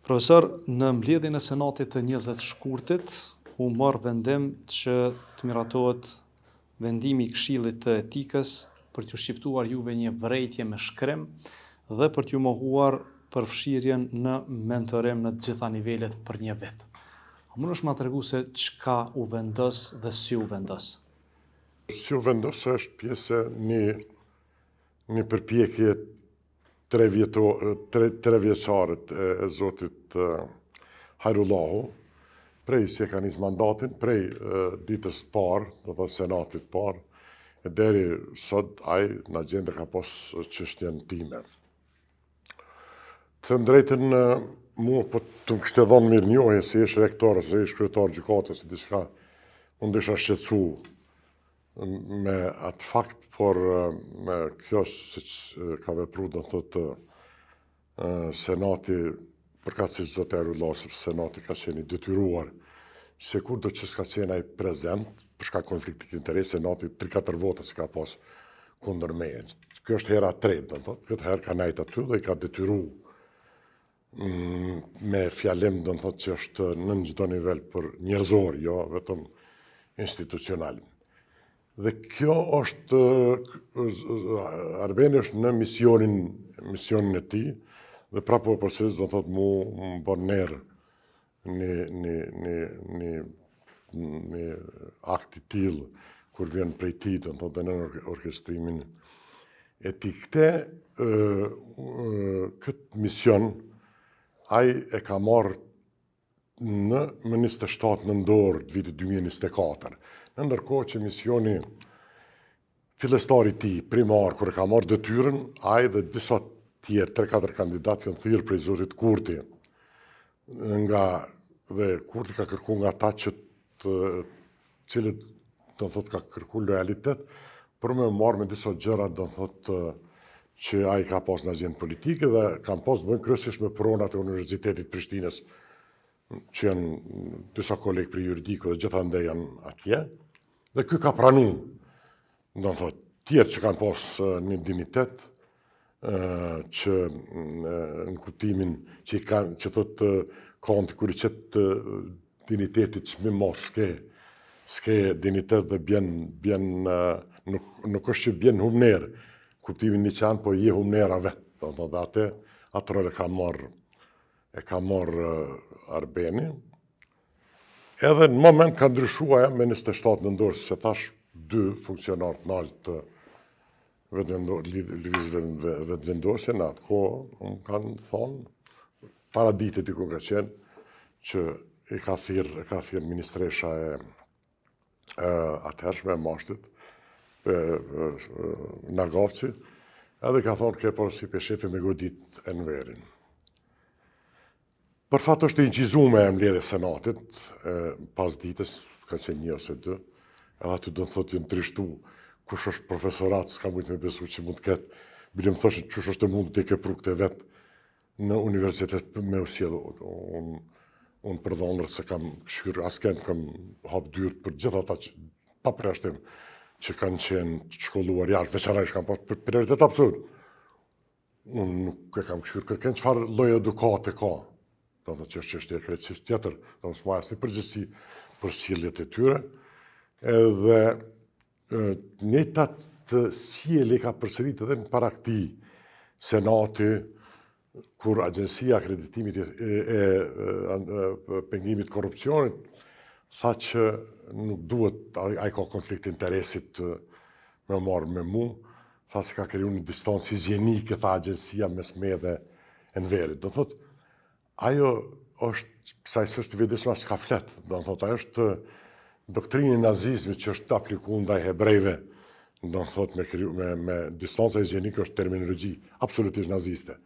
Profesor, në mbledhjen e Senatit të 20 shkurtit, u marrë vendim që të miratohet vendimi i Këshillit të Etikës për t'ju shqiptuar juve një vërejtje me shkrim dhe për t'ju mohuar përfshirjen në mentorim në të gjitha nivelet për 1 vit. A mund është ma tregu se çka u vendos dhe si u vendos? Si u vendos është pjesë një përpjekje 3 vjeçare e zotit Hajrullahu, prej si e ka nis mandatin, prej ditës parë, do të Senatit parë, e deri sot ai në agjendë ka pas çështjen time. Të drejtën mua po të më kishte dhënë mirënjohje si ish rektor, si ish kryetar gjykatës, si diçka, unë desha shqetësu me atë fakt, por me kjo siç ka vepruar do thotë Senati, përkatësisht si zoti Hajrullahu, sepse Senati ka qenë i detyruar se kurdo që s'ka qenë ai prezent, për shkak konfliktit interesi, Senati 3-4 vota si ka pas kundër meje. Kjo është hera 3, do thotë, këtë herë ka nejt aty dhe i ka detyruar me fjalim, do thotë që është në çdo nivel për njerëzor, jo vetëm institucional. Dhe kjo është, Arbeni është në misionin e tij, dhe prapë përsëris do thotë mu bën ner një akt i tillë kur vjen prej tij, do thotë në orkestrimin e tij. Këtë mision ai e ka marrë në 27 nëntor të vitit 2024. Në ndërkohë që misioni fillestar i tij, primar, kur e ka marrë detyrën, ai dhe disa tjerë, 3-4 kandidatë janë thirrë prej zotit Kurti. Dhe Kurti ka kërkuar nga ata cilët do thotë ka kërkuar lojalitet, për me marrë me disa gjëra do thotë që ai ka pas në agjendë politike dhe kanë pas të bëjnë kryesisht me pronat e Universitetit Prishtinës, që janë disa kolegë për juridiku dhe gjithandaj janë atje. Dhe ky ka pranuar, do thotë, tjerë që kanë pas një dignitet, që në kuptimin që thotë kanti kur i qet dignitetit çmim mos s'ke dignitet dhe bjen nuk është që bjen humner, kuptimin një qanë, po je humnera vetë. Do thotë atë rol e ka marrë Arbeni. Edhe në moment ka ndryshuar me 27 nëntor, se thash 2 funksionarë të lartë vetëvendosje në atë kohë, më kanë thonë, para ditët diku ka qenë, që i ka thirrë ministresha e atëhershme e Mashtit, Nagavci, edhe ka thonë ke porosi për shefi me godit Enverin. Për fat është i incizuar me mbledhje Senatit, pas ditës, ka qenë 1 ose 2, edhe aty do të thotë jënë trishtu, kush është profesorat, s'ka mujtë me besu që mund të ketë, bile më thoshtë që është mund të ke prukët e vetë në universitet me usjellë. Unë për dhonër se kam këshyrë, asken kam hapë dyrë për gjitha ata që, pa preshtim, që kanë qenë shkolluar jashtë, veçanërisht kanë pas prioritet absolut. Unë nuk e kam këshyrë kërken çfarë lloj edukate ka. Do të thotë që është çështje krejtësisht tjetër, do mos marrë si përgjegjësi për sjelljet e tyre. Edhe njëjtat të sjellje ka përsërit edhe në para këtij Senati, kur Agjencia Akreditimit e pengimit korrupsionit tha që nuk duhet, ai ka konflikt interesit me marrë me mu, tha se ka kriju një distancë higjienike, tha agjencia mes me dhe Enverit. Do thotë, ajo është, sa i s'është vjedisma që ka flet, do thotë, ajo është doktrinë e nazizmit që është aplikuar ndaj hebrejve, do thotë me distanca higjienike është terminologji absolutisht naziste.